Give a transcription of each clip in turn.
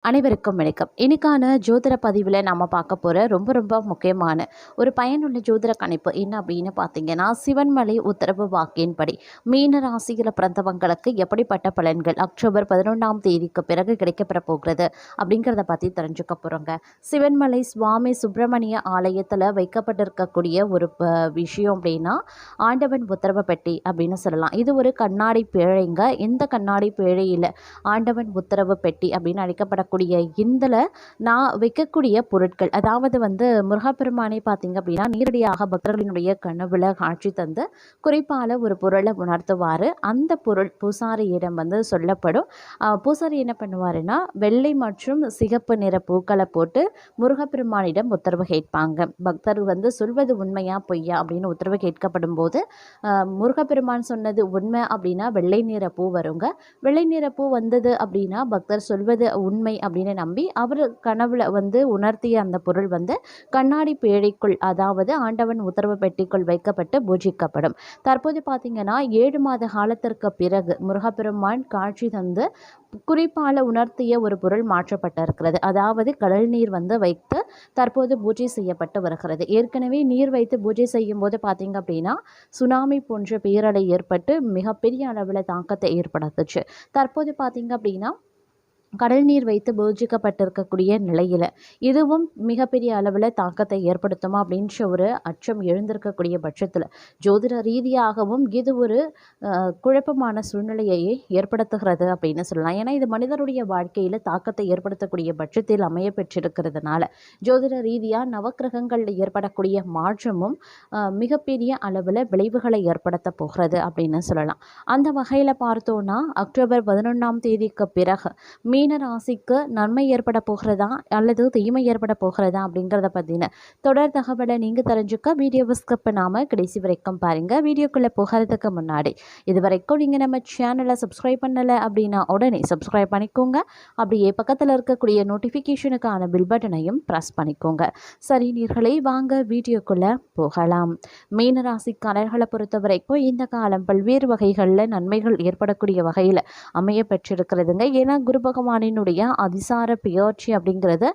அனைவருக்கும் வணக்கம். இன்னைக்கான ஜோதிட பதிவில் நாம் பார்க்க போகிற ரொம்ப முக்கியமான ஒரு பயனுள்ள ஜோதிட கணிப்பு என்ன அப்படின்னு பார்த்தீங்கன்னா, சிவன்மலை உத்தரவு வாக்கின்படி மீன ராசியில் பிறந்தவங்களுக்கு எப்படிப்பட்ட பலன்கள் அக்டோபர் 11ஆம் தேதிக்கு பிறகு கிடைக்கப்பெற போகிறது அப்படிங்கிறத பற்றி தெரிஞ்சுக்க போகிறோங்க. சிவன்மலை சுவாமி சுப்பிரமணிய ஆலயத்தில் வைக்கப்பட்டிருக்கக்கூடிய ஒரு விஷயம் அப்படின்னா ஆண்டவன் உத்தரவு பெட்டி அப்படின்னு சொல்லலாம். இது ஒரு கண்ணாடி பேழைங்க. இந்த கண்ணாடி பேழையில் ஆண்டவன் உத்தரவு பெட்டி அப்படின்னு அழைக்கப்பட இதில் நான் வைக்கக்கூடிய பொருட்கள், அதாவது முருகப்பெருமானை பார்த்தீங்க அப்படின்னா நேரடியாக பக்தர்களினுடைய கனவுல காட்சி தந்து குறிப்பால ஒரு பொருளை உணர்த்துவார். அந்த பொருள் பூசாரியிடம் சொல்லப்படும். பூசாரி என்ன பண்ணுவாருன்னா வெள்ளை மற்றும் சிகப்பு நிற பூக்களை போட்டு முருகப்பெருமானிடம் உத்தரவு கேட்பாங்க. பக்தர் சொல்வது உண்மையா பொய்யா அப்படின்னு உத்தரவு கேட்கப்படும் போது முருகப்பெருமான் சொன்னது உண்மை அப்படின்னா வெள்ளை நிற பூ வருங்க. வெள்ளை நிற பூ வந்தது அப்படின்னா பக்தர் சொல்வது உண்மை அப்படின்னு நம்பி அவர் கனவுல உணர்த்திய அந்த பொருள் கண்ணாடி பேழைக்குள், அதாவது ஆண்டவன் உத்தரவு பெட்டிக்குள் வைக்கப்பட்டு பூஜிக்கப்படும். தற்போது பார்த்தீங்கன்னா 7 மாத காலத்திற்கு பிறகு முருகப்பெருமான் காட்சி தந்து குறிப்பால உணர்த்திய ஒரு பொருள் மாற்றப்பட்டிருக்கிறது. அதாவது கடல் நீர் வைத்து தற்போது பூஜை செய்யப்பட்டு வருகிறது. ஏற்கனவே நீர் வைத்து பூஜை செய்யும் போது பார்த்தீங்க அப்படின்னா சுனாமி போன்ற பேரலை ஏற்பட்டு மிகப்பெரிய அளவில் தாக்கத்தை ஏற்படுத்துச்சு. தற்போது பார்த்தீங்க அப்படின்னா கடல் நீர் வைத்து பூஜிக்கப்பட்டிருக்கக்கூடிய நிலையில் இதுவும் மிகப்பெரிய அளவில் தாக்கத்தை ஏற்படுத்துமா அப்படின்ற ஒரு அச்சம் எழுந்திருக்கக்கூடிய பட்சத்தில் ஜோதிட ரீதியாகவும் இது ஒரு குழப்பமான சூழ்நிலையை ஏற்படுத்துகிறது அப்படின்னு சொல்லலாம். ஏன்னா இது மனிதருடைய வாழ்க்கையில் தாக்கத்தை ஏற்படுத்தக்கூடிய பட்சத்தில் அமைய பெற்றிருக்கிறதுனால ஜோதிட ரீதியாக நவக்கிரகங்களில் ஏற்படக்கூடிய மாற்றமும் மிகப்பெரிய அளவில் விளைவுகளை ஏற்படுத்த போகிறது அப்படின்னு சொல்லலாம். அந்த வகையில் பார்த்தோன்னா அக்டோபர் 11ஆம் தேதிக்கு பிறகு மீன ராசிக்கு நன்மை ஏற்பட போகிறதா அல்லது தீமை ஏற்பட போகிறதா அப்படிங்கிறத பற்றின தொடர் தகவலை நீங்கள் தெரிஞ்சுக்க வீடியோவை ஸ்கிப் பண்ணாமல் கடைசி வரைக்கும் பாருங்கள். வீடியோக்குள்ளே போகிறதுக்கு முன்னாடி இது வரைக்கும் நீங்கள் நம்ம சேனலை சப்ஸ்கிரைப் பண்ணலை அப்படின்னா உடனே சப்ஸ்கிரைப் பண்ணிக்கோங்க. அப்படியே பக்கத்தில் இருக்கக்கூடிய நோட்டிஃபிகேஷனுக்கான பில் பட்டனையும் ப்ரெஸ் பண்ணிக்கோங்க. சரி நீர்களே, வாங்க வீடியோக்குள்ளே போகலாம். மீன ராசிக்காரர்களை பொறுத்த வரைக்கும் இந்த காலம் பல்வேறு வகைகளில் நன்மைகள் ஏற்படக்கூடிய வகையில் அமைய பெற்றிருக்கிறதுங்க. ஏன்னா குரு பகவானினுடைய அதிசார பெயர்ச்சி அப்படிங்கிறது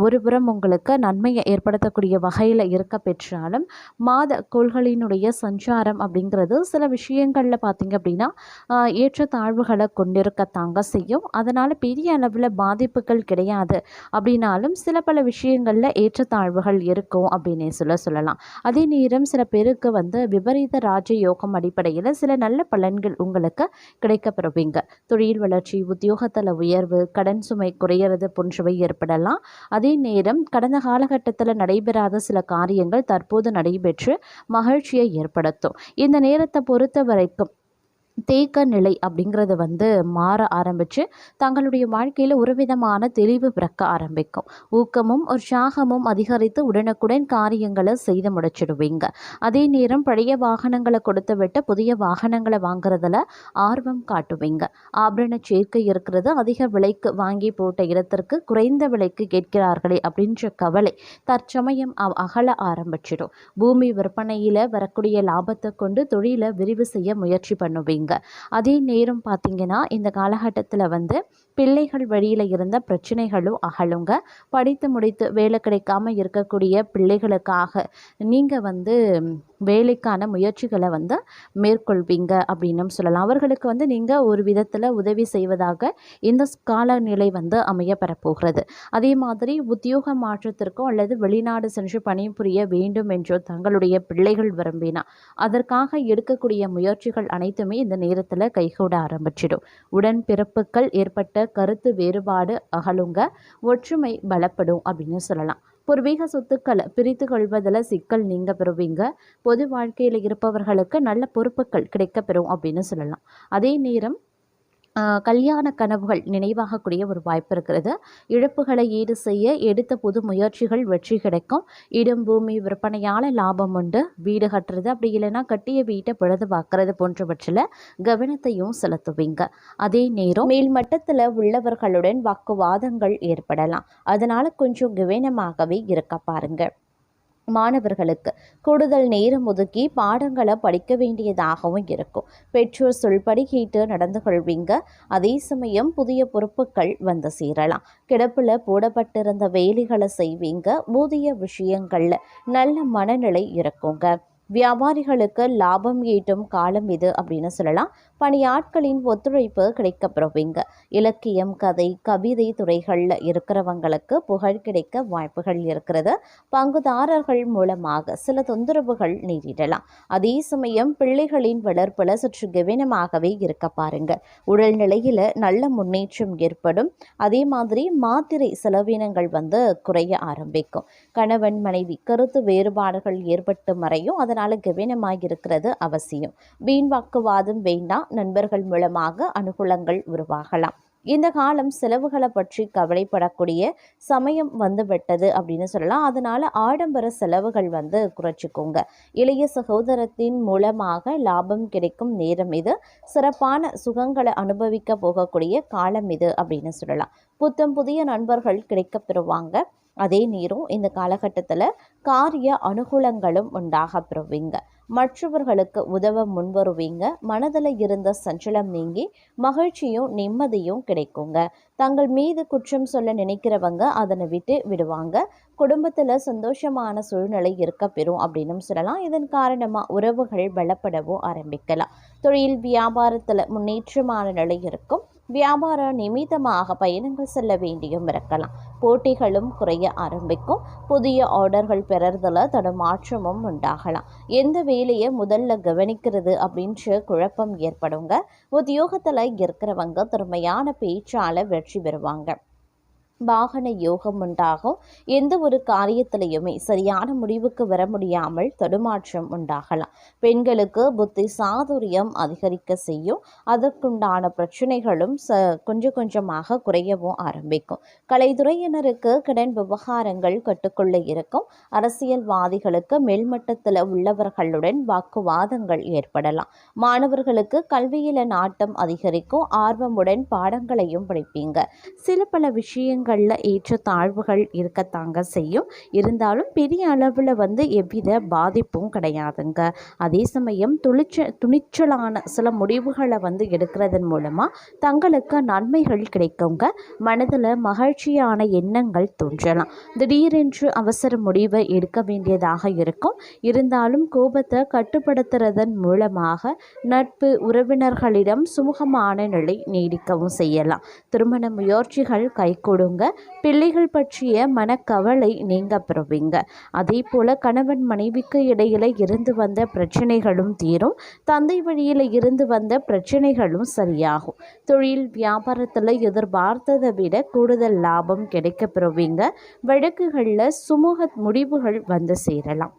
ஒரு புறம் உங்களுக்கு நன்மையை ஏற்படுத்தக்கூடிய வகையில் இருக்க பெற்றாலும் மாத கோள்களினுடைய சஞ்சாரம் அப்படிங்கிறது சில விஷயங்களில் பார்த்தீங்க அப்படின்னா ஏற்ற தாழ்வுகளை கொண்டிருக்கத்தாங்க செய்யும். அதனால் பெரிய அளவில் பாதிப்புகள் கிடையாது அப்படின்னாலும் சில பல விஷயங்களில் ஏற்றத்தாழ்வுகள் இருக்கும் அப்படின்னே சொல்லலாம். அதே நேரம் சில பேருக்கு விபரீத ராஜயோகம் அடிப்படையில் சில நல்ல பலன்கள் உங்களுக்கு கிடைக்கப்பெறுவீங்க. தொழில் வளர்ச்சி, உத்தியோகத்தில் உயர்வு, கடன் சுமை குறையிறது போன்றவை ஏற்படலாம். அதே நேரம் கடந்த காலகட்டத்தில் நடைபெறாத சில காரியங்கள் தற்போது நடைபெற்று மகிழ்ச்சியை ஏற்படுத்தும். இந்த நேரத்தை பொறுத்த வரைக்கும் தேக்க நிலை அப்படிங்கிறது மாற ஆரம்பித்து தங்களுடைய வாழ்க்கையில் ஒரு விதமான தெளிவு பிறக்க ஆரம்பிக்கும். ஊக்கமும் உற்சாகமும் அதிகரித்து உடனுக்குடன் காரியங்களை செய்து முடிச்சிடுவீங்க. அதே நேரம் பழைய வாகனங்களை கொடுத்து விட்டு புதிய வாகனங்களை வாங்குறதுல ஆர்வம் காட்டுவீங்க. ஆபரண சேர்க்கை இருக்கிறது. அதிக விலைக்கு வாங்கி போட்ட இடத்திற்கு குறைந்த விலைக்கு கேட்கிறார்களே அப்படின்ற கவலை தற்சமயம் அகல ஆரம்பிச்சிடும். பூமி விற்பனையில் வரக்கூடிய லாபத்தை கொண்டு தொழிலை விரிவு செய்ய முயற்சி பண்ணுவீங்க. அதே நேரம் பார்த்தீங்கன்னா இந்த காலகட்டத்தில் பிள்ளைகள் வழியில் இருந்த பிரச்சனைகளும் அகலுங்க. படித்து முடித்து வேலை கிடைக்காம இருக்கக்கூடிய பிள்ளைகளுக்காக நீங்கள் வேலைக்கான முயற்சிகளை மேற்கொள்வீங்க அப்படின்னு சொல்லலாம். அவர்களுக்கு நீங்கள் ஒரு விதத்தில் உதவி செய்வதாக இந்த காலநிலை அமைய பெறப்போகிறது. அதே மாதிரி உத்தியோக மாற்றத்திற்கோ அல்லது வெளிநாடு சென்று பணிபுரிய வேண்டும் என்றோ தங்களுடைய பிள்ளைகள் விரும்பினா அதற்காக எடுக்கக்கூடிய முயற்சிகள் அனைத்துமே இந்த நேரத்தில் கைகூட ஆரம்பிச்சிடும். உடன் பிறப்புகள் ஏற்பட்ட கருத்து வேறுபாடு அகலுங்க. ஒற்றுமை பலப்படும் அப்படின்னு சொல்லலாம். பூர்வீக சொத்துக்களை பிரித்து கொள்வதில் சிக்கல் நீங்க பெறுவீங்க. பொது வாழ்க்கையில் இருப்பவர்களுக்கு நல்ல பொறுப்புகள் கிடைக்கப்பெறும் அப்படின்னு சொல்லலாம். அதே நேரம் கல்யாண கனவுகள் நினைவாகக்கூடிய ஒரு வாய்ப்பு இருக்கிறது. இழப்புகளை ஈடு செய்ய எடுத்த புது முயற்சிகள் வெற்றி கிடைக்கும். இடம் பூமி விற்பனையால் லாபம் உண்டு. வீடு கட்டுறது அப்படி இல்லைன்னா கட்டிய வீட்டை பழுது பார்க்கறது போன்றவற்றில் கவனத்தையும் செலுத்துவீங்க. அதே நேரம் மேல்மட்டத்தில் உள்ளவர்களுடன் வாக்குவாதங்கள் ஏற்படலாம். அதனால் கொஞ்சம் கவனமாகவே இருக்க பாருங்க. மாணவர்களுக்கு கூடுதல் நேரம் ஒதுக்கி பாடங்களை படிக்க வேண்டியதாகவும் இருக்கும். பெற்றோர் சொல்படி கேட்டு நடந்து கொள்வீங்க. அதே சமயம் புதிய பொறுப்புகள் வந்து சேரலாம். கிடப்பில் போடப்பட்டிருந்த வேலைகளை செய்வீங்க. ஊதிய விஷயங்கள்ல நல்ல மனநிலை இருக்குங்க. வியாபாரிகளுக்கு லாபம் ஈட்டும் காலம் இது அப்படின்னு சொல்லலாம். பணியாட்களின் ஒத்துழைப்பு கிடைக்கப்பெறுவீங்க. இலக்கியம், கதை, கவிதை துறைகளில் இருக்கிறவங்களுக்கு புகழ் கிடைக்க வாய்ப்புகள் இருக்கிறது. பங்குதாரர்கள் மூலமாக சில தொந்தரவுகள் நேரிடலாம். அதே சமயம் பிள்ளைகளின் வளர்ப்பில் சற்று கவனமாகவே இருக்க பாருங்க. உடல்நிலையில நல்ல முன்னேற்றம் ஏற்படும். அதே மாதிரி மாத்திரை செலவினங்கள் வந்து குறைய ஆரம்பிக்கும். கணவன் மனைவி கருத்து வேறுபாடுகள் ஏற்பட்டு மறையும். அதனால கவனமாக இருக்கிறது அவசியம். வீண் வாக்குவாதம் வேண்டாம். நண்பர்கள் மூலமாக அனுகூலங்கள் உருவாகலாம். இந்த காலம் செலவுகளை பற்றி கவலைப்படக்கூடிய சமயம் வந்து விட்டது அப்படின்னு சொல்லலாம். அதனால ஆடம்பர செலவுகள் வந்து குறைச்சிக்கோங்க. இளைய சகோதரத்தின் மூலமாக லாபம் கிடைக்கும் நேரம் இது. சிறப்பான சுகங்களை அனுபவிக்க போகக்கூடிய காலம் இது அப்படின்னு சொல்லலாம். புத்தம் புதிய நண்பர்கள் கிடைக்க பெறுவாங்க. அதே நேரம் இந்த காலகட்டத்தில் காரிய அனுகூலங்களும் உண்டாக பெறுவீங்க. மற்றவர்களுக்கு உதவ முன்வருவீங்க. மனதில் இருந்த சஞ்சலம் நீங்கி மகிழ்ச்சியும் நிம்மதியும் கிடைக்குங்க. தங்கள் மீது குற்றம் சொல்ல நினைக்கிறவங்க அதனை விட்டு விடுவாங்க. குடும்பத்தில் சந்தோஷமான சூழ்நிலை இருக்க பெறும் அப்படின்னு சொல்லலாம். இதன் காரணமாக உறவுகள் பலப்படவும் ஆரம்பிக்கலாம். தொழில் வியாபாரத்தில் முன்னேற்றமான நிலை இருக்கும். வியாபார நிமித்தமாக பயணங்கள் செல்ல வேண்டியும் இருக்கலாம். போட்டிகளும் குறைய ஆரம்பிக்கும். புதிய ஆர்டர்கள் பெறறதுல தடுமாற்றமும் உண்டாகலாம். எந்த வேலையை முதல்ல கவனிக்கிறது அப்படின்ற குழப்பம் ஏற்படுங்க. உத்தியோகத்தில் இருக்கிறவங்க திறமையான பேச்சால வெற்றி பெறுவாங்க. வாகன யோகம் உண்டாகும். எந்த ஒரு காரியத்திலையுமே சரியான முடிவுக்கு வர முடியாமல் தடுமாற்றம் உண்டாகலாம். பெண்களுக்கு புத்தி சாதுரியம் அதிகரிக்க செய்யும். அதற்குண்டான பிரச்சனைகளும் கொஞ்சம் கொஞ்சமாக குறையவும் ஆரம்பிக்கும். கலைத்துறையினருக்கு கடன் விவகாரங்கள் கட்டுக்குள்ள இருக்கும். அரசியல்வாதிகளுக்கு மேல்மட்டத்தில் உள்ளவர்களுடன் வாக்குவாதங்கள் ஏற்படலாம். மாணவர்களுக்கு கல்வியில நாட்டம் அதிகரிக்கும். ஆர்வமுடன் பாடங்களையும் படிப்பீங்க. சில பல விஷயங்கள் ஏற்ற தாழ்வுகள் இருக்கத்தாங்க செய்யும். இருந்தாலும் பெரிய அளவில் வந்து எவ்வித பாதிப்பும் கிடையாதுங்க. அதே சமயம் துணிச்சலான சில முடிவுகளை வந்து எடுக்கிறதன் மூலமாக தங்களுக்கு நன்மைகள் கிடைக்குங்க. மனதில் மகிழ்ச்சியான எண்ணங்கள் தோன்றலாம். திடீரென்று அவசர முடிவை எடுக்க வேண்டியதாக இருக்கும். இருந்தாலும் கோபத்தை கட்டுப்படுத்துறதன் மூலமாக நட்பு உறவினர்களிடம் சுமூகமான நிலை நீடிக்கவும் செய்யலாம். திருமண முயற்சிகள் கைகூடுங்க. பிள்ளைகள் பற்றிய மனக்கவலை நீங்க பெறுவீங்க. அதே போல கணவன் மனைவிக்கு இடையில இருந்து வந்த பிரச்சனைகளும் தீரும். தந்தை வழியில இருந்து வந்த பிரச்சனைகளும் சரியாகும். தொழில் வியாபாரத்தில் எதிர்பார்த்ததை விட கூடுதல் லாபம் கிடைக்க பெறுவீங்க. வழக்குகளில் சுமூக முடிவுகள் வந்து சேரலாம்.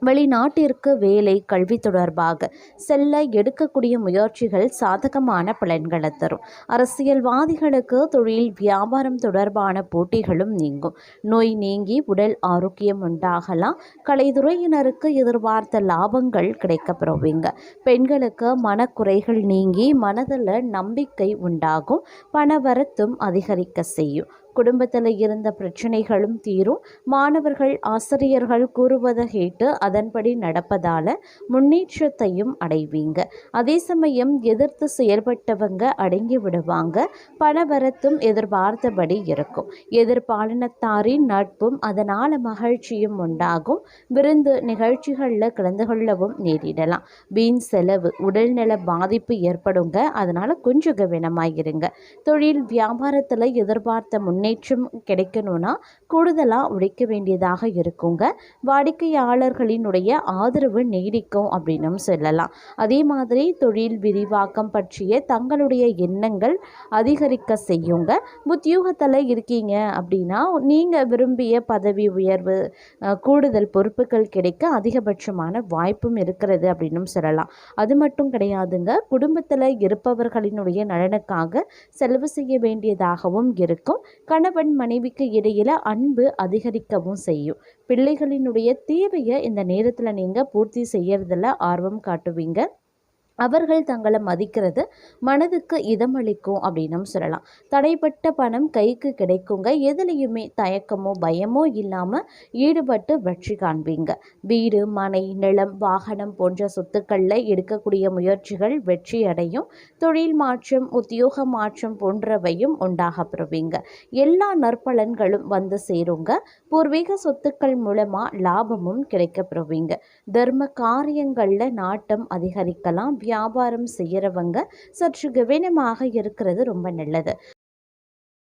வெளிநாட்டிற்கு வேலை, கல்வி தொடர்பாக செல்ல எடுக்கக்கூடிய முயற்சிகள் சாதகமான பலன்களை தரும். அரசியல்வாதிகளுக்கு தொழில் வியாபாரம் தொடர்பான போட்டிகளும் நீங்கும். நோய் நீங்கி உடல் ஆரோக்கியம் உண்டாகலாம். கலைத்துறையினருக்கு எதிர்பார்த்த லாபங்கள் கிடைக்கப்பெறுவீங்க. பெண்களுக்கு மனக்குறைகள் நீங்கி மனதில் நம்பிக்கை உண்டாகும். பணவரத்தும் அதிகரிக்க செய்யும். குடும்பத்தில் இருந்த பிரச்சனைகளும் தீரும். மாணவர்கள் ஆசிரியர்கள் கூறுவதை கேட்டு அதன்படி நடப்பதால் முன்னேற்றத்தையும் அடைவீங்க. அதே சமயம் எதிர்த்து செயல்பட்டவங்க அடங்கி விடுவாங்க. பணவரத்தும் எதிர்பார்த்தபடி இருக்கும். எதிர்பாலினத்தாரின் நட்பும் அதனால் மகிழ்ச்சியும் உண்டாகும். விருந்து நிகழ்ச்சிகளில் கலந்து கொள்ளவும் நேரிடலாம். வீண் செலவு, உடல்நல பாதிப்பு ஏற்படுங்க. அதனால் கொஞ்சம் கவனமாயிருங்க. தொழில் வியாபாரத்தில் எதிர்பார்த்த முன்னேற்றம் கிடைக்கணும்னா கூடுதலாக உழைக்க வேண்டியதாக இருக்குங்க. வாடிக்கையாளர்களினுடைய ஆதரவு நீடிக்கும் அப்படின்னு சொல்லலாம். அதே மாதிரி தொழில் விரிவாக்கம் பற்றிய தங்களுடைய எண்ணங்கள் அதிகரிக்க செய்யுங்க. உத்தியோகத்தில் இருக்கீங்க அப்படின்னா நீங்கள் விரும்பிய பதவி உயர்வு, கூடுதல் பொறுப்புகள் கிடைக்க அதிகபட்சமான வாய்ப்பும் இருக்கிறது அப்படின்னு சொல்லலாம். அது மட்டும் கிடையாதுங்க. குடும்பத்தில் இருப்பவர்களினுடைய நலனுக்காக செலவு செய்ய வேண்டியதாகவும் இருக்கும். கணவன் மனைவிக்கு இடையில அன்பு அதிகரிக்கவும் செய்யும். பிள்ளைகளினுடைய தேவையை இந்த நேரத்தில் நீங்கள் பூர்த்தி செய்யறதுல ஆர்வம் காட்டுவீங்க. அவர்கள் தங்களை மதிக்கிறது மனதுக்கு இதமளிக்கும் அப்படின்னும் சொல்லலாம். தடைப்பட்ட பணம் கைக்கு கிடைக்குங்க. எதுலேயுமே தயக்கமோ பயமோ இல்லாமல் ஈடுபட்டு வெற்றி காண்பீங்க. வீடு, மனை, நிலம், வாகனம் போன்ற சொத்துக்களில் எடுக்கக்கூடிய முயற்சிகள் வெற்றி அடையும். தொழில் மாற்றம், உத்தியோக மாற்றம் போன்றவையும் உண்டாக பெறுவீங்க. எல்லா நற்பலன்களும் வந்து சேருங்க. பூர்வீக சொத்துக்கள் மூலமாக லாபமும் கிடைக்க பெறுவீங்க. தர்ம காரியங்களில் நாட்டம் அதிகரிக்கலாம். வியாபாரம் செய்கிறவங்க சற்று கவனமாக இருக்கிறது ரொம்ப நல்லது.